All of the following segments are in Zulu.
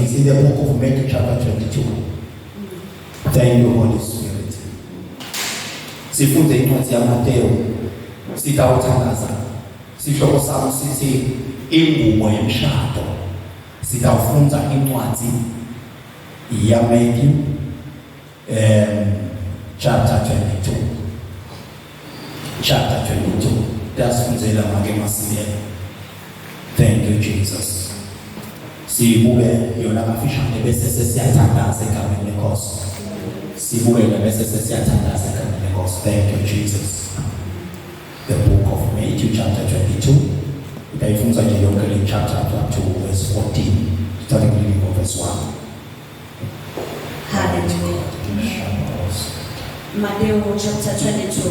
is in the book of Matthew chapter 22. Thank you, Holy Spirit. Sifunde incwadi yaMateyu sitawuthandaza. Sihloko sami sithi Ingubo Yemshado. Sitawufunda incwadi yaMateyu chapter 22. Chapter 22. Dasifundela make masiyela. Thank you, Jesus. Sibuke yona kafishane bese sesiyathandaza egameni leNkosi. Sibuke bese sesiyathandaza egameni leNkosi. Thank you, Jesus. The book of Matthew chapter 22. Itaifunza nje yonke le chapter 2 verse 14. Starting reading from verse 1. Hallelujah. Matthew chapter 22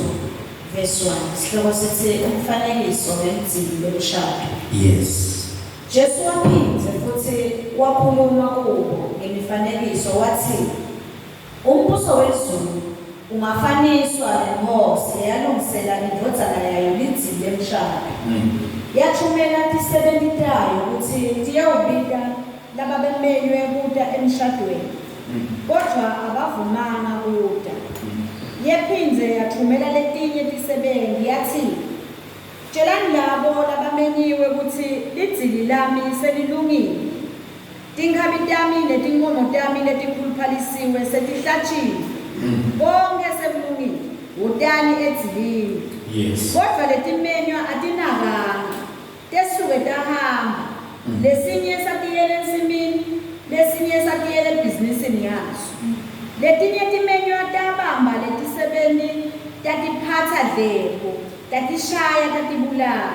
verse 1. Sihloko sithi umfanekiso wemzimba womshado. Yes. Jesu waphindze futhi wakhuluma kubo ngemifanekiso wathi umbuso wezulu ungafaniswa nenkosi eyalungisela indodana yayo lidzila emshado. Yathumela tisebentitayo ukuthi tiyawubika lababemenywe kuta emshadweni. Kodwa abavumanga kuta. Yephindze yathumela letinye tisebenti yathi tshelani labo labamenyiwe ukuthi lidzili lami selilungile. Tinkhabi tami netinkomo tami letikhuluphalisiwe setihlatshiwe. Bonke sekulungile. Wotani edzilini. Yes. Kodwa letimenywa atinakanga. Tesuke tahamba. Lesinye satiyele ensimini, lesinye satiyele ebhizinisini yaso. Letinye timenywa tabamba letisebenti tatiphatha dleko. Tatishaya tatibulala.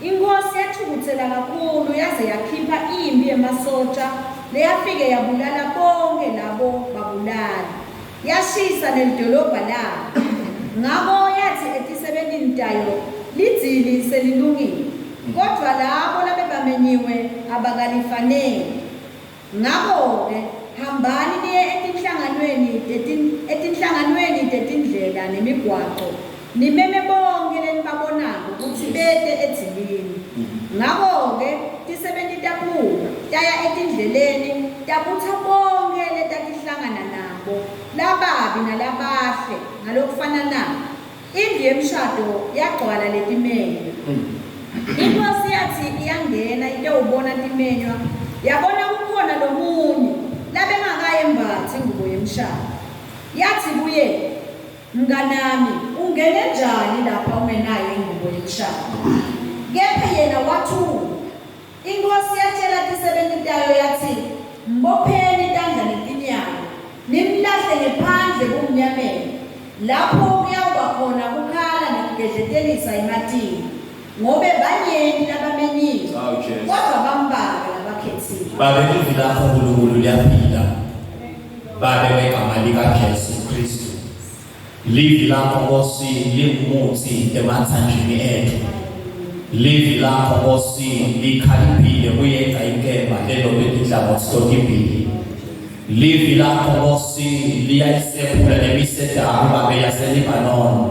Inkosi yathukuthela kakhulu yaze yakhipha impi emasotsha leyafike yabulala bonke labo babulala. Yashisa nelidolobha labo. Ngakho yathi etisebentini tayo lidzili selilungile. Kodwa labo labebamenyiwe abakalifanele. Ngakho ke hambani niye etinhlanganweni tetindlela nemigwaqo. Nimeme bonke lenibabonako ukuthi bete edzilini. Ngakho-ke tisebenti taphuma taya etindleleni tabutha bonke letatihlangana nabo lababi nalabahle ngalokufana nabo. Indlu yemshado yagcwala letimenywa. Inkosi yathi iyangena itewubona timenywa yabona kukhona lomunye labengakayembathi ingubo yemshado. Yathi kuye mnganami ungene njani lapha ungenayo ingubo yemshado? Kepha yena wathula. Inkosi yatshela tisebenti tayo yathi mbopheni tandla netinyawo nimlahle ngephandle kumnyameni. Lapho kuyawuba khona kukhala nokugedletelisa ematini ngobe banyeni labamenyiwe kodwa bambalwa labakhethiwe. Babe livila uNkulunkulu liyaphila. Babe wegama likaJesu Kristu. Livi lakho Nkosi lingumuthi emathanjeni ethu. Livi lakho Nkosi likhaliphile kuyenza inkemba lelo bedidlaba sitokibili. Livi lakho Nkosi liyayisephula nemisedari babe yaseLibanon.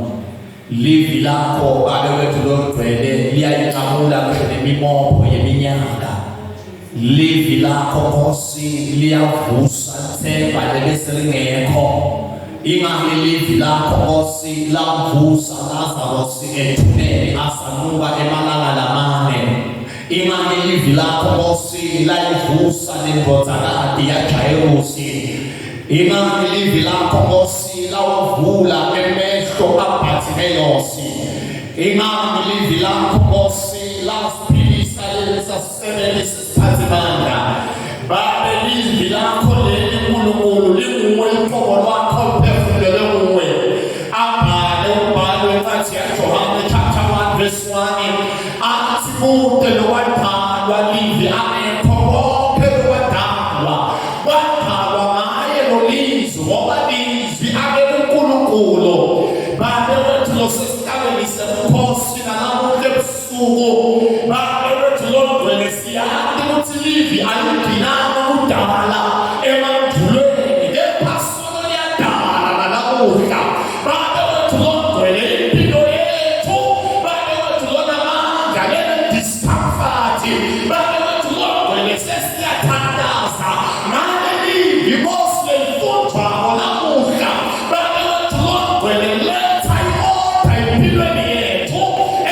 Livi lakho babe wethu logcwele liyayinqamula ngisho nemimopho yeminyaka. Livi lakho Nkosi liyavusa themba lebeselingekho. Ingani livi lakho Nkosi lamvusa Lazarus ethuneni asanuka emalanga lamane. Ingani livi lakho Nkosi layivusa lendodakazi yaJayirusi. Ingani livi lakho Nkosi lawavula emehlo kaBhathimiyosi. Ingani livi lakho Nkosi lasiphilisa lesasebele sesiphathimandla. Babe livi lakho leli uNkulunkulu linguwe uqobo lwakho phefumulele kuwe. Abhale umbhalo wencwadi yaJohane chapter 1 verse 1 athi kude lokwadalwa livi amekho bonke lokwadalwa. Kwadalwa ngaye lolizwi ngoba lizwi uNkulunkulu. Babe wethu losesitabelise uNkosi nalamuhla ebusuku. Babe wethu lodwele siyazi ukuthi livi ayikho. imosle mfutha olamuhla baba wethu longcwele letha iodwa empilweni yethu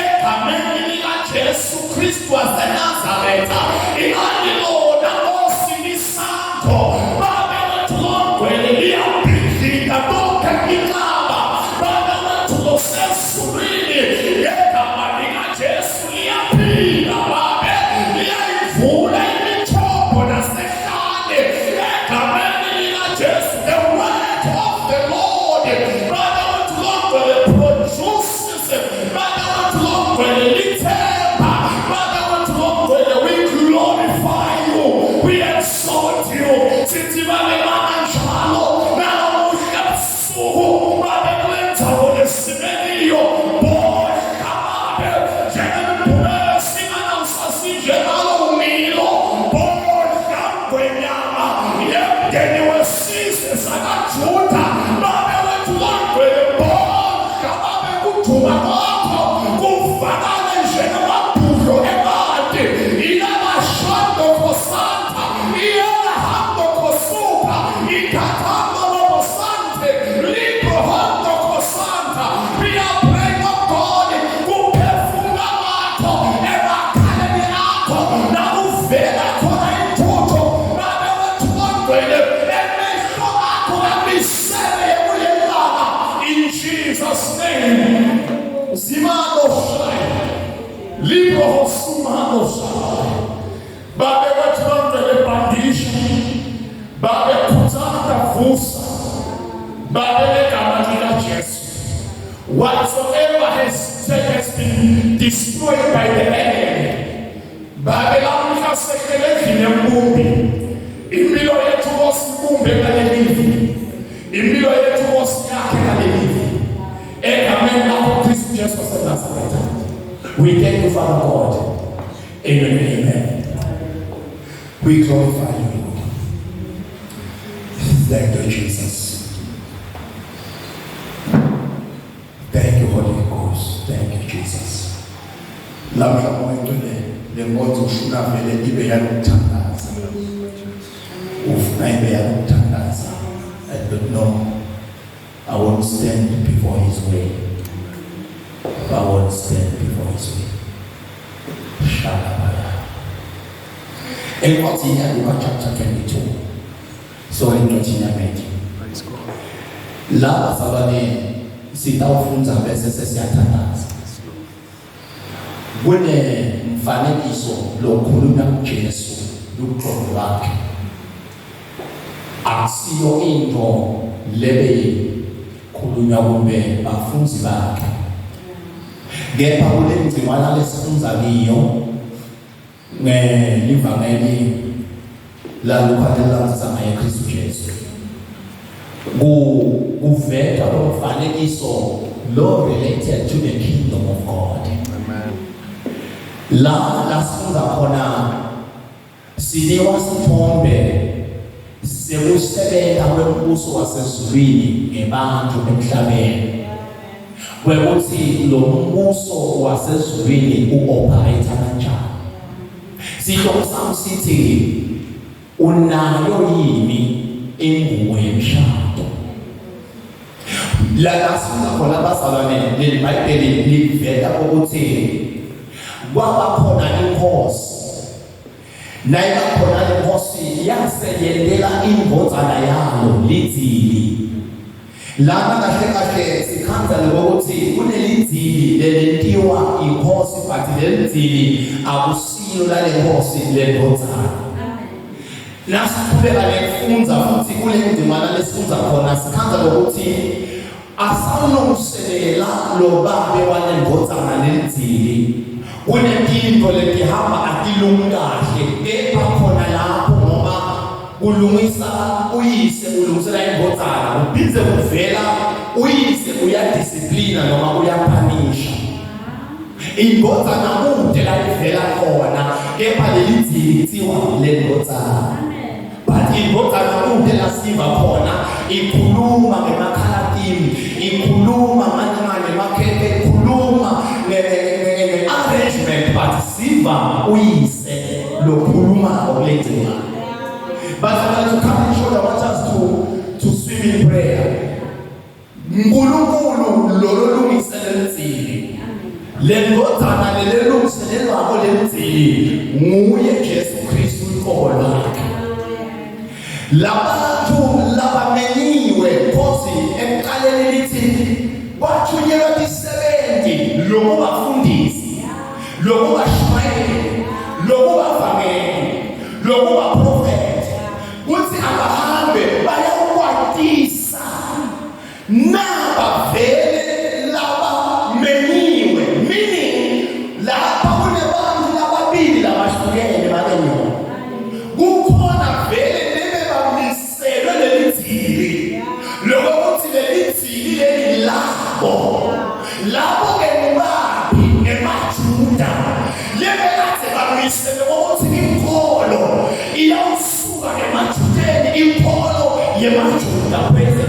egameni likaJesu Kristu waseNazaretha ingalilona osilisanto baba wethu longcwele liyabhidlika konke inqaba baba wethu losesulwini egama likaJesu liyaphila baba liyayivula imithombo nasehlane egameni likaJesu. The word of the Lord baba wethu longcwele produces baba wethu longcwele lithemba baba wethu longcwele we glorify you, we exalt you sithi baba kanjalo namuhla busuku baba kwenza olesimeniyo bodla baba njengembulesi anawusasinjengalo umilo bodla kwenyama yemndeni wesizwe sakaJuda baba wethu longcwele bodla baba kuduma kwakho kuvakale njengamabhudlo ebade ilamashando kosanta iyahamba kosuka ikatama lobosante librohondo kosanta liyabrenga God kuphefumula kwakho emakhaleni akho nakuvela khona intutho baba wethu longcwele emehlo akho kamisele kulelanga in Jesus name. Zimano shai libro sumano shai baba wethu longcwele bandisha baba kuthanda vusa baba legama likaJesu whatsoever has been destroyed by the enemy baba lamhla sekelendlini yembumbi impilo yethu kosibumbe ngalelivi impilo yethu kosiyakhe ngalelivi egameni lakho Kristu Jesu waseNazaretha. We thank you, Father God. Amen. Amen. We glorify you, Lord. Thank you, Jesus. Thank you, Holy Ghost. Thank you, Jesus. Lamhla umuntu lenkonzo ufuna vele ibe yalokuthandaza. Ufuna ibe yalokuthandaza. I don't know. I won't stand before his way. I won't stand before his way. Shalabaya. In Luke chapter 22. So in Praise God. Laba sabane sitawufunza bese sesiyathandaza. Kune mfanekiso lokhuluma uJesu luqondo lwakhe. Akusiyo into lebe khulunywa kumbe bafunzi bakhe. Kepha kule ngcingwana lesifunza kiyo livangeli la lukhathelanisa ngaye Kristu Jesu. Kuveta lo mfanekiso lo related to the kingdom of God. Amen. La sifunza khona sinewa sithombe sekusebenza kwembuso wasezulwini ngebantu emhlabeni. Kwekuthi lo mbuso wasezulwini uoperate kanjani. Sihloko sithi unayo yini ingubo yemshado. La sifunza khona bazalwane leli Bible livela ukuthi kwaba khona inkosi nayiba khona lenkosi yaseyendela indvodzana yayo lidzili. Lana kahle kahle sikhanza lokuthi kunelidzili lelentiwa inkosi but lelidzili akusiyo lalenkosi lendvodzana. Nasiqhubeka nefunza futhi kule ndimana lesifunza khona sikhanza lokuthi asawunomselela lo babe walendvodzana lelidzili. Kunempilo letihamba atilungi kahle kepha khona lapho ngoba kulungisa uyise ulungisela indvodzana ubhize kuvela uyise uyadisciplina noma uyapanisha indvodzana kude la ivela khona kepha lelidzili kuthiwa lendvodzana. But indvodzana kude la siva khona ikhuluma ngemakhalatini ikhuluma mancane makheke ikhuluma arrangement but siva uyise lokhuluma okulenzeka. But to come and show the uNkulunkulu lo lungiselenzile le ndodzana lelungiselelwako lenzile nguye Jesu Kristu inkomo lakhe. Labantu labamenyiwe Nkosi ekuqaleni lithi bathunyelwa isebenzi lokubafundisi, lokubashayeli, lokubavangeli, lokubaprofeti kuthi abahambe bayakwatisa naba vele laba menyiwe, meaning lapha kunebantu lababili labahlukene bakenyona kukhona vele lebebamiselwe lelithili lokuthi lelithili leli labo ngembaphi ngemajuda lebekade bamiselwe ukuthi inkolo iyawusuka ngemajudeni, inkolo yemajuda pheze.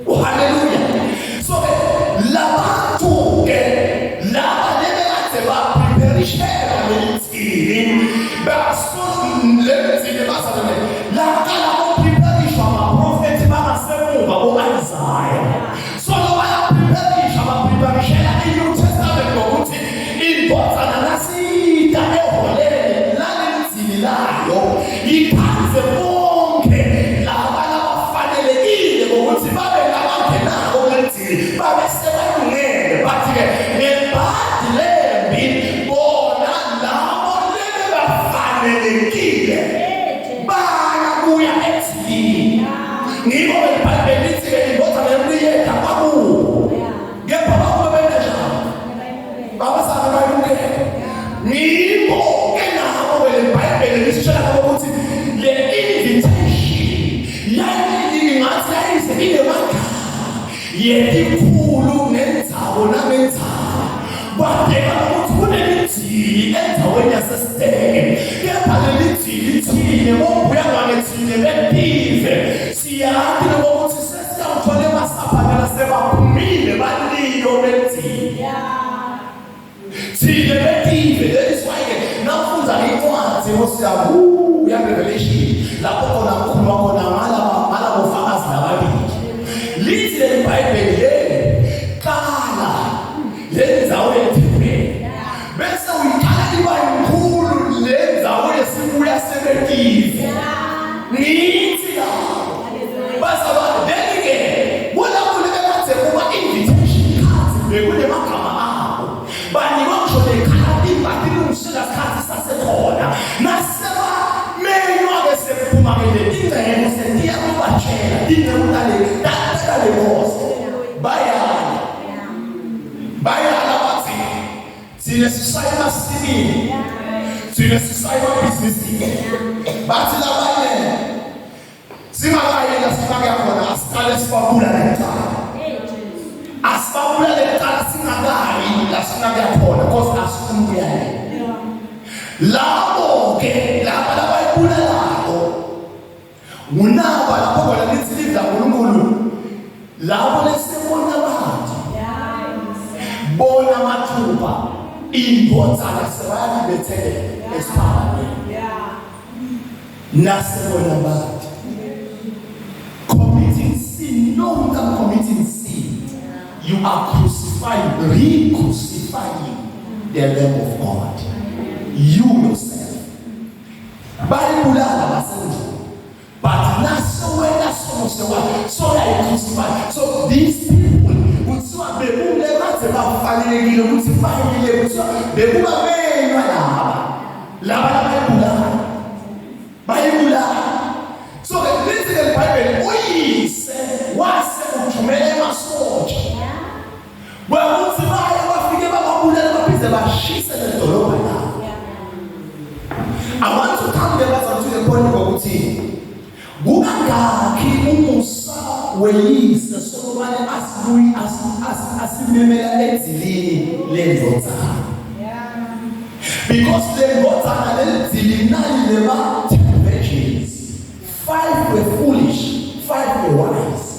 Hallelujah. So labantu laba lebekade bapreparishela lelithili basolenzile basale laqala ukupreparisha amaprofeti bakasemuva uIsaiah. So bayapreparisha bapreparishela iNew Testament ngokuthi indodana nasida eholele lalelithili layo iphanze bonke laba labafanelekile ngokuthi babe labangenako lelithili babe sebalungele bathi-ke ngebhadi lembi bona labo lebebafanelekile bayabuya ethilini. Ngiko iBhayibheli lithi-ke indodana yomliyeda kwakubo kepha bakubebele njalo babasana bayilungele. Ngiko-ke nabo iBhayibheli lisitshela ukuthi le invitation yayilingathi yayize inemagama yetikhulu ngendzawo nangendzawo badeka ukuthi kunelithili endaweni yasesiteke kepha lelithili lithile ngobuya ngangethile bepive siyazi ngokuthi sesiyawuthola emasaphanela sebaphumile balilo belithili thile bepive. That is why nafunza incwadi yosiyabu ya Revelation lapho khona kukhuluma khona ngalabo bofakazi lababili lithi le iBhayibheli qala lenzawo yethempeli bese uyikhala iba inkulu lenzawo yesibuya sebekive nithi la basaba delike wala kulekathe kuba invitation cards bekule magama abo banikwa ngisho lekhala imbati lungisela sikhathi sasekhona naseba menywa ke sephuma ke ingcebo sentiya kubachela ingcebo le boss bayala bathi sine sisayima sibili sine sisayima business bathi labanye singakayela sifake khona asiqale sifabula leqala asifabula leqala singakayi la singaka khona because asifundiyane labo ke laba labayibula labo unaba lapho bona lithi lidla uNkulunkulu labo lesibona abantu bona mathuba indodana sebaya bethele esiphaleni nasebona abantu committing sin, no longer committing sin. You are crucifying, re-crucifying the Lamb of God. You yourself. Bayibulala basenzo. But naso wena so like crucified. So these people would so bebule baze bafanelekile ukuthi bayile ukuthi bebuka benywa laba bayibulala. So the literal Bible uyise wase uthumele emasotsha bakuthi baye bafike bababulala babhize bashise ledolobha la. I want to come there to the point ukuthi kungakhi umusa weyise sokubane asibuyi asimemela edzilini lendodana. Because lendodana ledzilini nalileba 10 virgins. 5 were foolish, 5 were wise.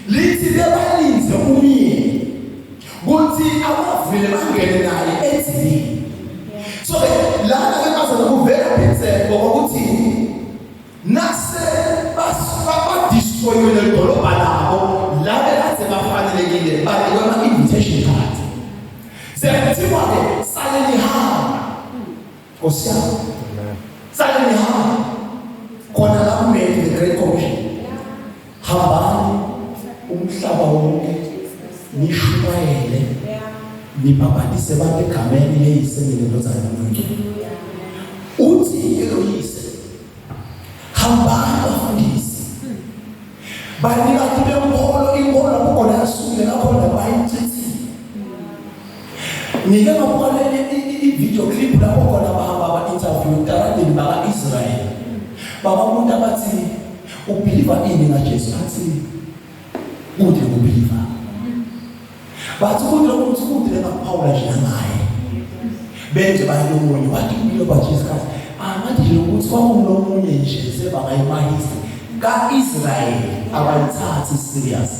Lithi bebalinze umyeni kuthi abavile bangene naye ethini. So lana ke bazana kuvela phethe ngokuthi nase bas destroy le dolobha labo la bekade Osiya. Sale nihamba. Khona la kumele the Great Commission. Hambani umhlaba wonke nishumayele nibhabhatise abantu egameni leyise lendodana yomuntu. Uthi ke lo yise hambani bafundisi. Banika kube inkolo kukhona yasukile lakhona bayithithi. Nike ngabukele i-video clip lapho khona bahamba ba-interview taradini baka-Israel. Baba umuntu abathi ubelieve ini ngaJesu athi uthi ubelieve. Bathi umuntu lokuthi uthi lekaPaul nje naye. Benze bayilonye wathi impilo kaJesu Christ. Amathi lokuthi kwakunomunye nje sebangayimahisi ka-Israel abayithathi serious.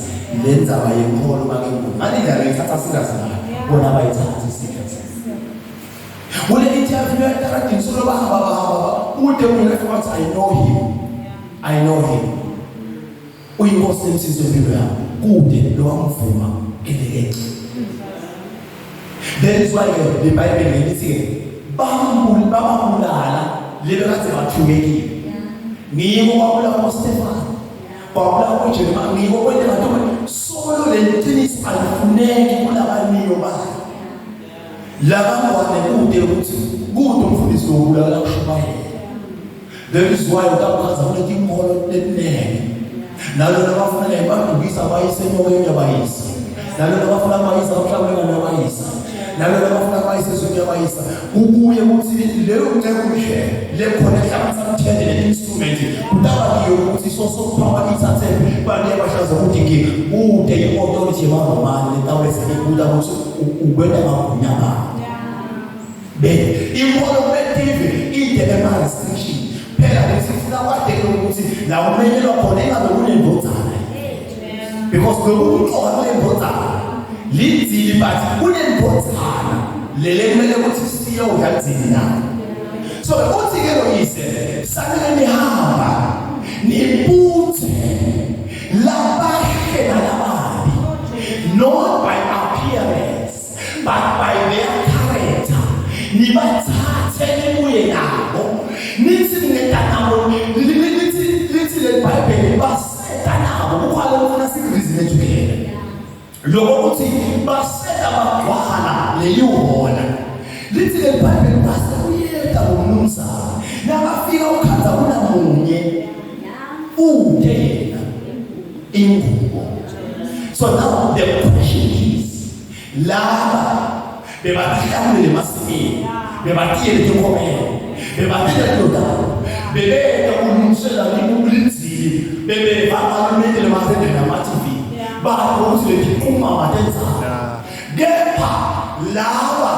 Lenza bayenkolo bakenkulu. Manje ngiyayithatha serious ngayo. Bona bayithathi serious. Wole interview taradini solo bahamba ude umuntu wathi I know him. Uyinkosi emsizwe empilo yakho. Kude lo wamvuma kelekeke. That is why the Bible lithi babambulala lebe kade bathumekile. Ngibo kwabula uStefan. Kwabula uJeremiah ngibo kwenda kanti solo lentini alifuneki kulabaniyo bakhe. Labangwane kude ukuthi kude umfundisi wobulala kushumayela. That is why utakaza ukuthi inkolo leningi. Nalo labafuna lebadukisa bayise moyeni yabayisa. Nalo labafuna bayisa mhlawumbe ngabayisa. Nalo labafuna bayise zonke yabayisa. Ukuye ukuthi leyo ncekushe lekhona ehlabathini le instrument utabakiyo ukuthi sokuphamba ithathe bani yabashaza ukuthi kude i-authority yabangomani letawese ikuda ukuthi ukwenda ngakunyaka. Inkolo betive ide ema-restriction. Phela lesifuna kwadeke ukuthi la umenyelwa khona engabe kunendodzana. Because ngokuqoka kunendodzana linzili but kunendodzana lele kumele ukuthi siyodladzini nayo. So uthi ke lo yise sanele nihamba niputhe labahle nalababi, not by appearance but by their character. Nibathathe nibuye nabo nithi ngedanabo lithi le Bible baseta nabo kukhona ukufuna sikrizile together. Lokho ukuthi baseta bagwala leyihona lithi le Bible baseyeda umnumzana nabafika ukhanza kuna munye udena ingubo. So now the question is laba bebahlangene masimini bebatiyele inkomelo bebatiyele lodaba bebeka ulungisela libulizili bebevakalimele lemazende nama-TV bakuthi letikuma matenzana kepha laba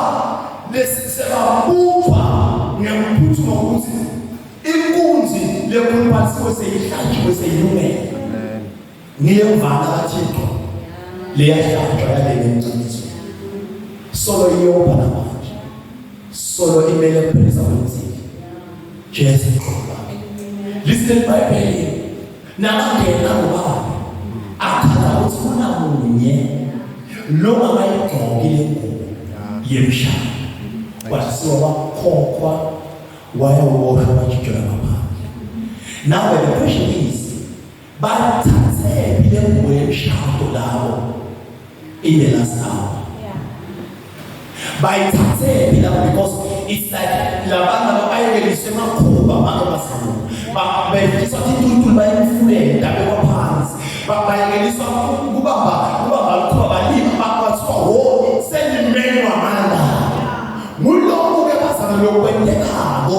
lesebabuzwa ngemphuthuma ukuthi inkunzi lekhuluphathiwe seyihlanjiwe seyilungele ngiyemvana kaThixo leyahlanjwa yaleli mnciniso solo iyoba namanje solo imele kupheza kwenzile Jesu Kristu. Listen Bible nangena ngobani akhala ukuthi kuna munye lo abayigqokile ingubo Yemshado kwasiwa bakhokhwa wayewoshwa bajijela ngaphandle. Now the question is bathathe le ngubo Yemshado labo in the last hour. By Tate, because it's like Labana, I really say, Makuba, Makabasu, but by something to buy food, that were pants, but by any sort of Baba, send him many Amanda. Mulo, when they go,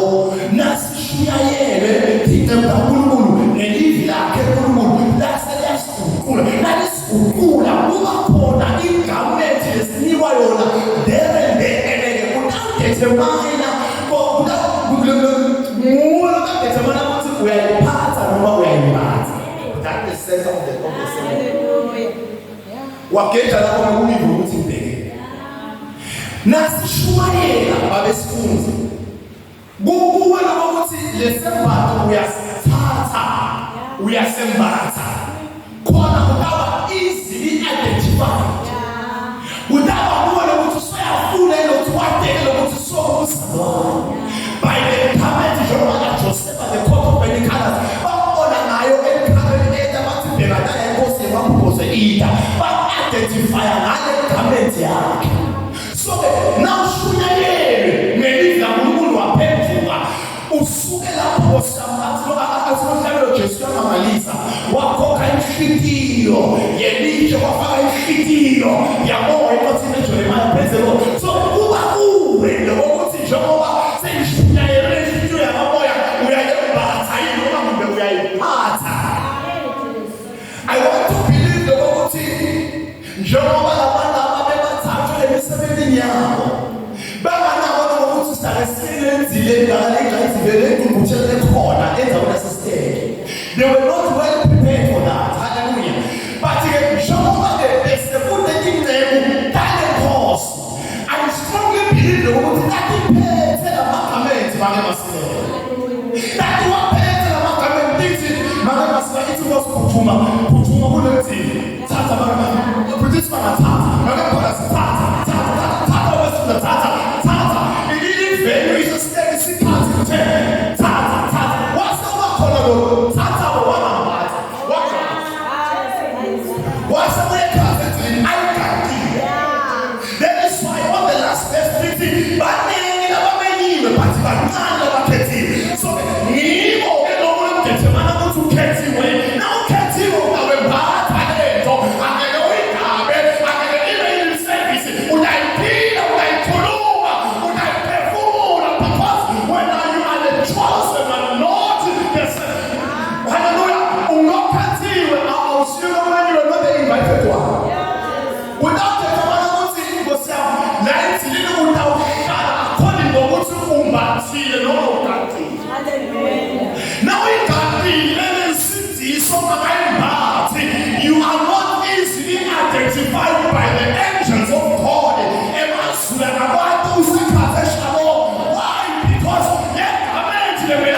Naskia, Titamulu, and Livia, that's the last school, that is school, Mumapona, in Gametis, Niwayola, there. It's a minor, but we are parts and we are parts. That's the sense of the what gets along with me. Nashuaela, Babe Spoons. Google, let's say, we are starter, we are sembata. Corner without easily identified. Without a woman to swear food and to what they know to sow. Mkhwanazi babona ngayo ekhaya eta bathi bhekana inkosi yamabhuzo ida ba-identify ngale garment yakhe. So nawushunyayele ngelizwi laNkulunkulu waphenduka usuke lapho sambathi lo Jesu yamangalisa wakhokha inhlitiyo yelisho wafaka inhlitiyo yabo enkosi eJeremiah praise the Lord. So kuba kuwe lokuthi njengoba seyishunyayele inhlitiyo yamamoya uyayembatha yini noma kumbe uyayiphatha. I want to believe lokuthi njengoba labantu ababebathathwa emisebenzini yabo banganabo lokuthi sithakesilenzile ngale ngayizivele ngumbuthele khona endaweni yasesiteke. They were not well prepared for that. Hallelujah. But njengoba besefunde ingcebo kale Nkosi, I strongly believe ukuthi akiphethe amagament bake masile. That waphethe amagament thithi bake masile ithi kuphuma kulezini. Thatha bake produce bangathatha. Bake khona sithatha. Venue is a steady sikhathi thatha wasaba khona lo thatha bona wasaba ekhathi ayikati. That is why on the last verse baningi labamenyiwe but bancane labakhethiwe. So ngibo ke lokudetermine ukuthi ukhethiwe na ukhethiwe ungawephatha lento angeke uyigabe angeke ibe yimsevisi uyayiphila uyayikhuluma. Without the commandment in Gosia, night little without according to what you umbathi no kati. Now in Kati, let us see some kind you are not easily identified by the angels of God. Why? Because yet a man when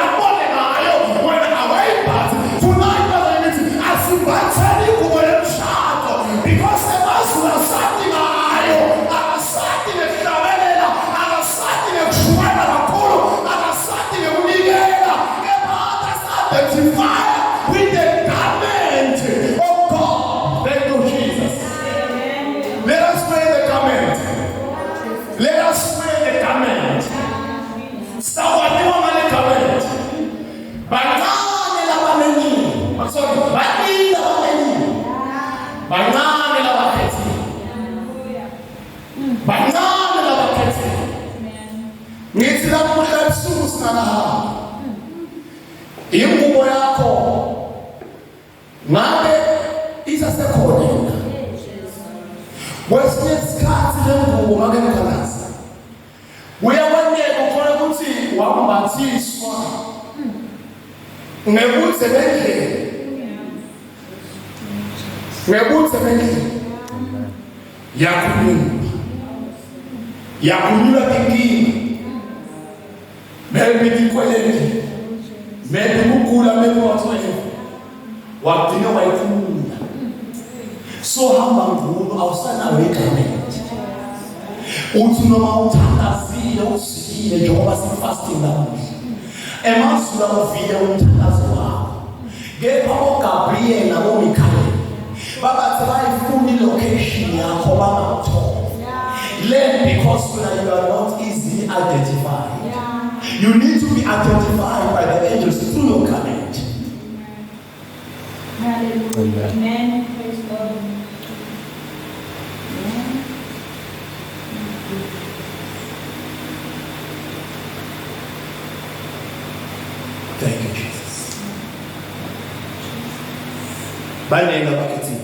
away but tonight I tell you Yemshado because identify with the garment of God. Thank you, Jesus. Let us wear the garment. Let us wear the garment. Stawani wamale garment. Banane la bameni. Sorry, bani la bameni. Banane la baketi. Banane la baketi. Ngithi lapho ebusuku singaha. Ingubo yakho ngabe isasekhona yona. Kwesinye isikhathi lengubo make Mkhwanazi uyawaneka ukufuna ukuthi wambathiswa ngekuthe bendlela yakunyula kinkinga maybe ikwelele maybe ukugula maybe wathwele wadina wayikhulula. So hamba ngulo awusanayo igament uthi noma uthandazile usikile njengoba sifasting namuhla emazula uvile umthandazo wakho kepha oGabriel nabo Michael babathi bayifuna ilocation yakho bangakuthola. Learn because you are not easily identified. You need to be identified by the angels through your garment. Hallelujah. Amen. Praise God. Thank you, Jesus. By name of Bakati.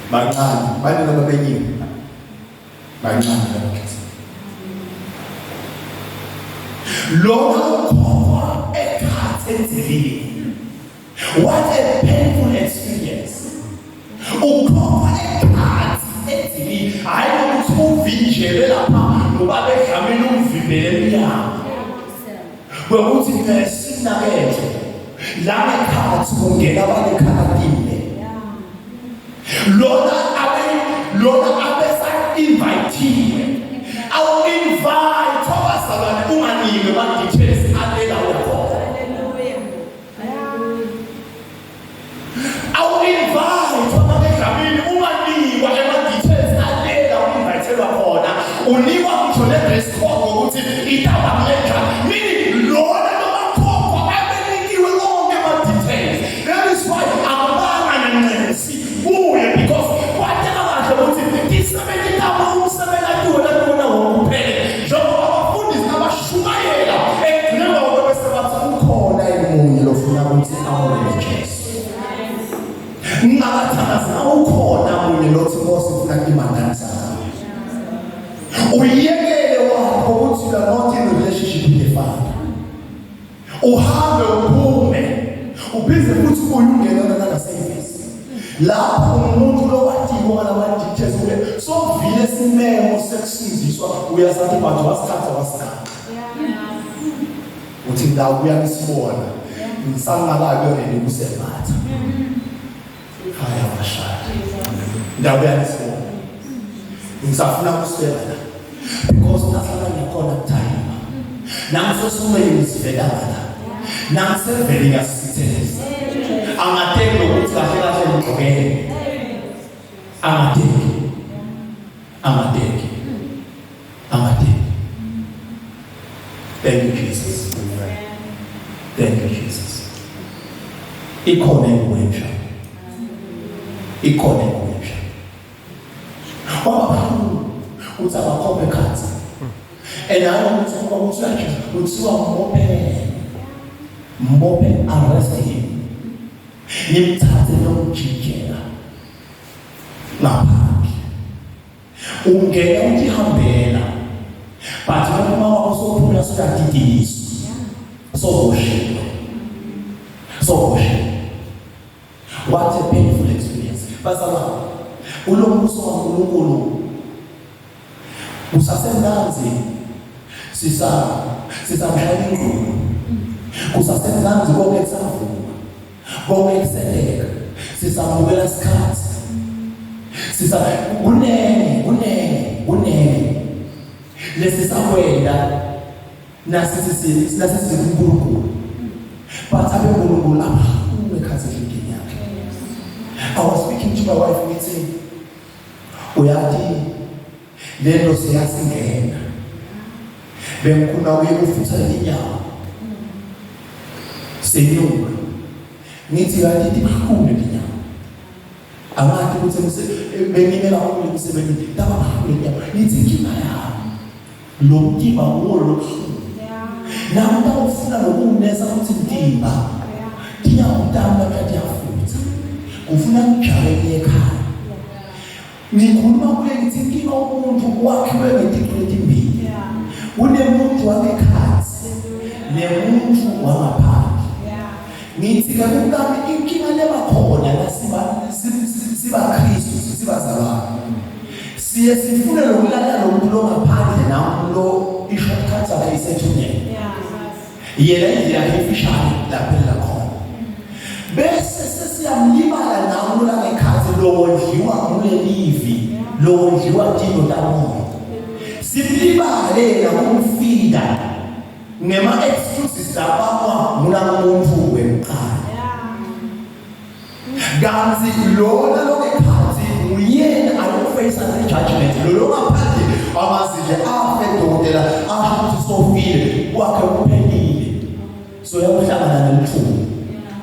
Bancane, by name of Benny. Bancane. Lord, what a painful experience. I want to vigil upon Mubarak Hamilum Vibelia. But what is the sin Lama cards will get about the Canadine. Lord, I invite him. I will invite Thomas and woman in the details and then I will munye lofuna ukuthi awubone Jesu. Ngabathandaza awukhona munye lothi Nkosi ufuna imandanisa. Uyekele wakho ukuthi you are not in a relationship with the Father. Uhambe uphume ubhize futhi uyungena nana service. Lapho umuntu lowadinga walabantu Jesu so vile simemo sekusiziswa uyasathi bantu wasikhatha. Uthi ndawo uyakisibona. Ngisangalayo yona kusebatha. Haya mashaya. Ndawo uyakisibona. Ngisafuna kusebela. Because nahlala ngikhona time. Nangisosuma yisivela. Nangisevele ngasitheza. Angateki lokuthi kahle ngigqokele. Angateki. Thank you, Jesus. Thank you, Jesus. Ikhona Yemshado. Waba uthi abakhophe khansi. And I want to go to Mbope arrest him. Nimthathe nomjikela. Ngaphandle. Ungena ukihambela. But uma wasophula sokadidisa. So what a painful experience. Basala, ulombuso waNkulunkulu usasemnanzi sisamshaya ingqondo. Kusasemnanzi konke kusavuma. Konke kuseleka. Sisamukela isikhathi. Kunene. Lesisakwenda nasisinkulunkulu. But abenkulunkulu lapha ekhathi endlini yakhe. I was speaking to my wife meeting. Uyathi lento siyasingena. Bengifuna ukufutha inyama. Senyuka. Nithi kanti ibakhulu inyama. Abantu ukuthi bengimela kakhulu emsebenzini. Daba kakhulu inyama. Nithi inkinga yami. Lo mtimba wolo. Namuntu ufuna nokunesa ukuthi mtimba. Ngiyawutanda kanti yafutha. Ufuna ukujabula ekhaya. Ngikhuluma kule ngithi inkinga umuntu wakhiwe ngetikhredi mbili. Unemuntu wangekhathi. Nemuntu wangaphandle. Ngithi kakhulu inkinga lebakhona la siba Kristu sibazalwane. Siye sifune lokulala lomuntu longaphandle namuntu ishortcut yakhe isethuneni. Yena indlela efishane lapha khona. Bese sesiyamlibala nawo la ngekhathi lowondliwa ngulelivi, lowondliwa dino tamoya. Simlibale na kumfida. Ngema excuses lapha munamuntu wemqala. Ganzi lona lokekhathi uyena ayofacea judgment. Lo ngaphandle amazile afe dokotela athi sofile wakhe uphelile. So yakuhlangana nemthuko.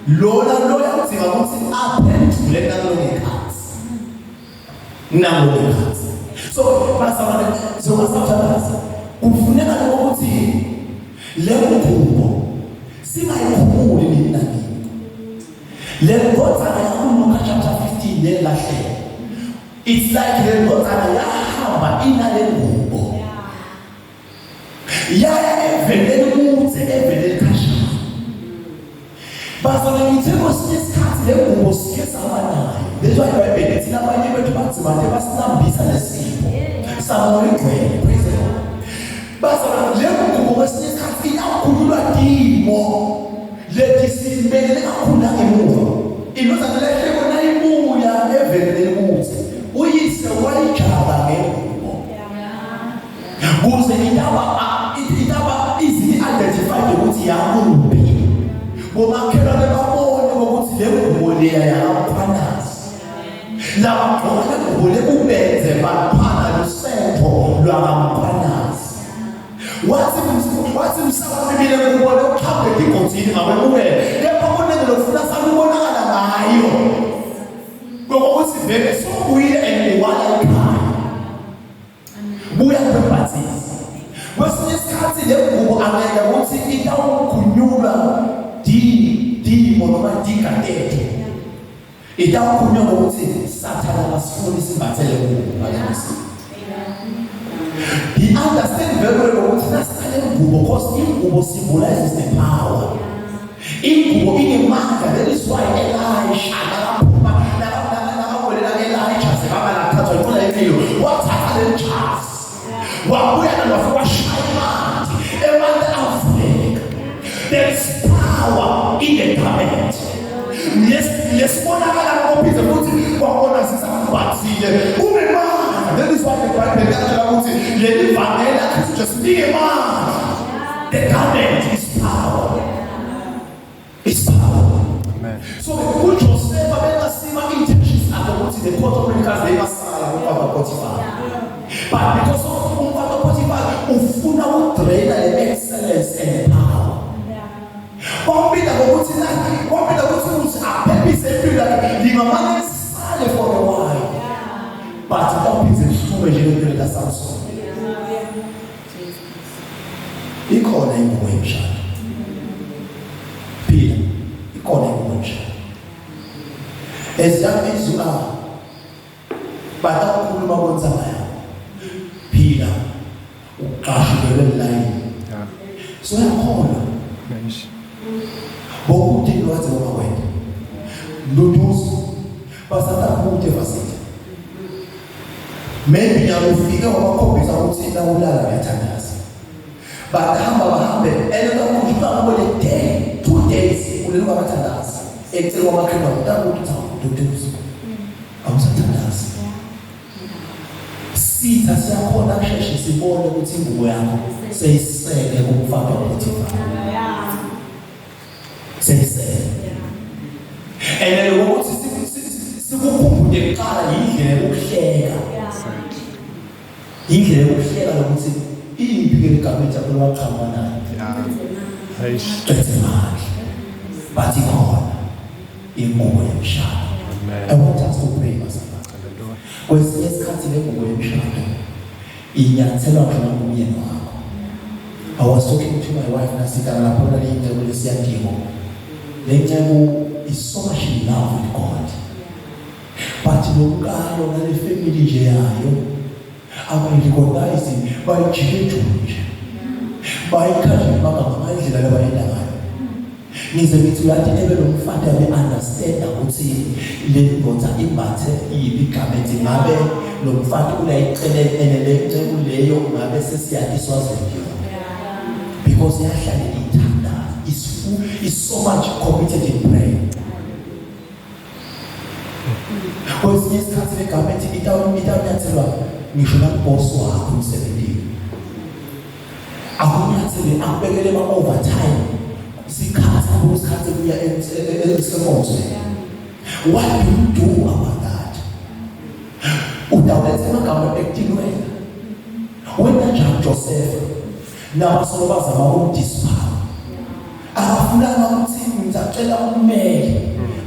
Lona loyadinga ukuthi aphendule nalokekhathi. Nalokekhathi. So basabane zokusathalaza. Kufuneka ukuthi le nkqubo singayikhumuli nina nini. Le nkqubo chapter 15 lelahle. It's like le nkqubo yahamba inale nkqubo. Yaya evelele kasha. Basona ngitheko sisikhathi le nkqubo sikhetha abanayo. That's why iBhayibheli lithi abanye bethu bathima basinambisa lesipho. Samoya igcwele. Praise the Lord. Basona le nkqubo sisikhathi iyakhululwa dimo. Lethi simele kakhulu ngemuva. Inozana lehle kona ibuya evelele ukuthi uyise wayijaba ngenkqubo. Kuze indaba izi-identified ukuthi yakuphi. Bomakhelwane babone ukuthi le nkqubo leya yaMkhwanazi. Laba ngqoke nkqubo lebenze baphana lusentho lwaMkhwanazi. Wathi msabamile kubona ukhambe igotini ngabemukele. Kepha kunenge lokufuna salubonakala ngayo. Ngokuthi vele sobuye endiwala ekhaya. Buya kwebhaptizi. Kwesinye isikhathi le nkqubo angeke ukuthi itawukhunyulwa dini dimo noma digadede itakukhulunywa ngokuthi sathana kasifuni simbathele kubo. He understand very well ukuthi nasithale ingubo because ingubo symbolizes the power. Ingubo inemandla. That is why Elisha Elijah sebaba lathathwa inkola yempilo wathatha le jazi wabuya washaya amanzi emanzi avuleka. There is power in the garment. Lesibonakala ngokuphiza futhi kwabona sisabathile umemandla. That is why the Bible tells us ukuthi leli vangela is just imandla. The garment is power. It's power. Amen. So uJoseph abengasima intentions akhe ukuthi the court of miracles they masala umfana Potiphar. But because of umfana Potiphar ufuna ukudraina the excellence and power. Kwambila ukuthi aphephise impilo yakhe lingamane sale for a while. But aphephise isithuba nje lempilo kaSamson. Ikhona ingubo yemshado. Phila ikhona ingubo yemshado. As young as you are, batakhuluma konzama yakho. Phila uqashulele line. So yakhona. Bokuthi lwazi ngoba wena. Nduduzo basata kude fasithe. Maybe yawufika wakhombisa ukuthi na ulala uyathandaza. Bahambe elokhu ngibabone day 2 days ulelo bathandaza. Etselo wamakhelwa utakuthi nduduzo. Awusathandaza. Sitha siyakhona kusheshe sibone ukuthi ingubo yakho seyisele kumfana Potiphar. And then what is sikukhumbule kuqala indlela yokuhleka. Indlela yokuhleka lokuthi impike ligabetha kulwaqhamuka nayo. But ikhona ingubo yemshado. I want us to pray masana. Kwesinye isikhathi le ngubo yemshado inyathelwa khona kumyeni wakho. I was talking to my wife nasita lapho la into lesiyadingo. Lenjabu is so much in love with God. But lokalo na le family nje yayo abayikhodaisi bayijikejule. Bayikhathi baba indlela labayenda ngayo. Nize ngithi uyathi ebe lo mfana yabe understand ukuthi le ndoda imbathe ibigamete ngabe lo mfana uyayicelele le leyo ngabe sesiyadiswa zonke. Because yahlala ithanda is so much committed in prayer. Kwesinye isikhathi le government itawunyathela ngisho nakuboss wakho emsebenzini. Akunyathele akubekele ama-overtime. Sikhathi kuya esemose. What do you do about that? Utawuletha amagama ekuthini wena. Wena njani Joseph? Nabasola bazama ukudisipha. Akafuna ukuthi ngicela ummeli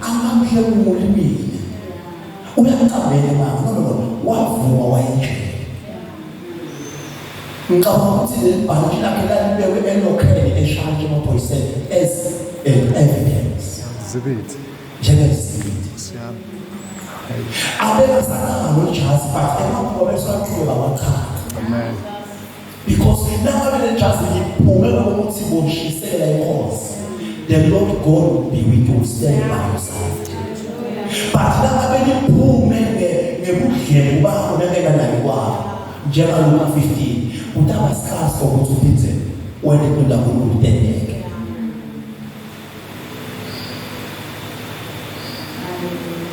amamhle umulimile. Uyacabela mama no wavuma wayinje. Ngicabanga ukuthi le bhanki lakhe lalibekwe elokheli eshanje emaphoyiseni as evidence. Zibit. Njengezibiti. Abekazana nojazi but emaphoyiseni besaqhubeka wakhala. Amen. Because now when just the Lord God will be with you, stand by your side. But now when you Jeremiah Luke 15, utawa scars for what you did when they put the dead.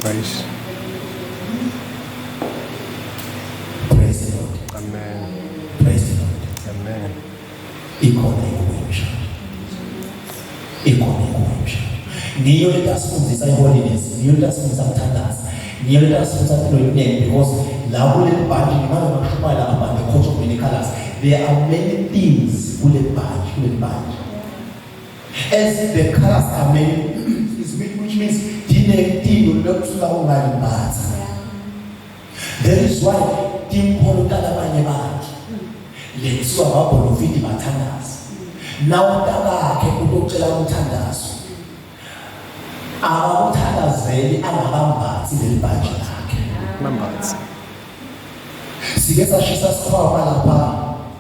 Praise. Praise the Lord. Amen. Praise the Lord. Amen. Niyo letasifundzisa holiness, niyo letasifundzisa kuthandaza, niyo letasifundzisa kuloyinene because la kule bhanje ngimane ngishumela abantu coach of many colors. There are many things kule bhanje. As the colors are many, which means dinektinto lokusuka ungalimbatha. That is why timpolo talabanye bakhe lethiwa babonofidi bathandaza. Nawo tabakhe ukutshela umthandazo. Awuthandazeli angabambathi lelibhaji lakhe. Mambazi. Sike sashisa sikhwama lapha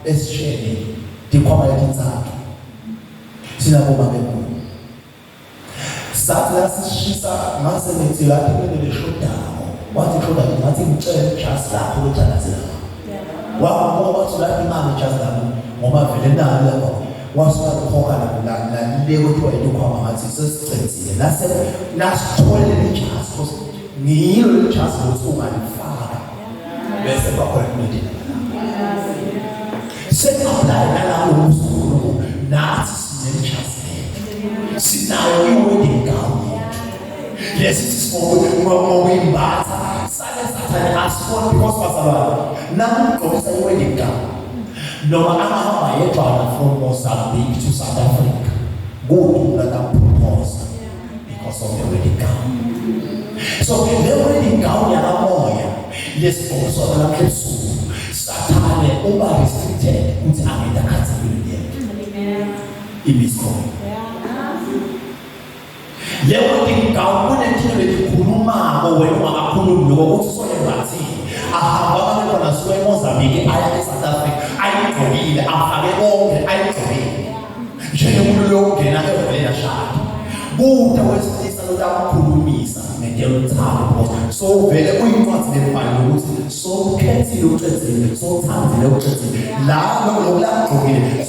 esisheni dikhwama letinzathu. Sinaboma bekhulu. Sathi la sishisa ngase nithi la kulele shodayo. Wathi shoda ngathi ngicela just lapho uthandazela. Wabo wathi la imali just lapho ngoba vele nalo lapho. Wasuka khokha la leko kuthiwa idikhwama ngathi sesicenzile. Lase nasitholele lejazi because ngiyilo lejazi lokusungalifaka. Bese bakhona imidini. Seqhaphela nalawo usuku nathi sinejazi. Sinayo iwedding gown. Lesi sifowimbatha sale sathane asifoni because bazalwane namugqokisa iwedding gown. Noma amahamba yedwana from Mozambique to South Africa. Good that I propose because of the wedding gown. So the wedding gown yanamoya lesiphoso laphezu sathane uba restricted ukuthi angenda khathini yethu. Imiskho. Le wedding gown kunenkinto lekhuluma wena ungakhulumi ngokuthi soyembathi. Ahamba abantwana suka eMozambique aya eSouth Africa ayigqokile afake konke ayigqokile njengomuntu longena evela shaka kude wesilisa lokukhulumisa ngentelo uthando so vele uyincwadi lebhalo ukuthi so khethile ucedzile so thandile ucedzile la lokulagqokile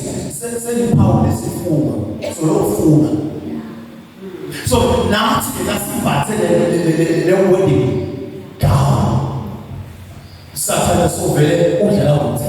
seliphawu lesifungo ezolofuna so nathi lasiphathe le wedding gown Sathane so vele udlala ukuthi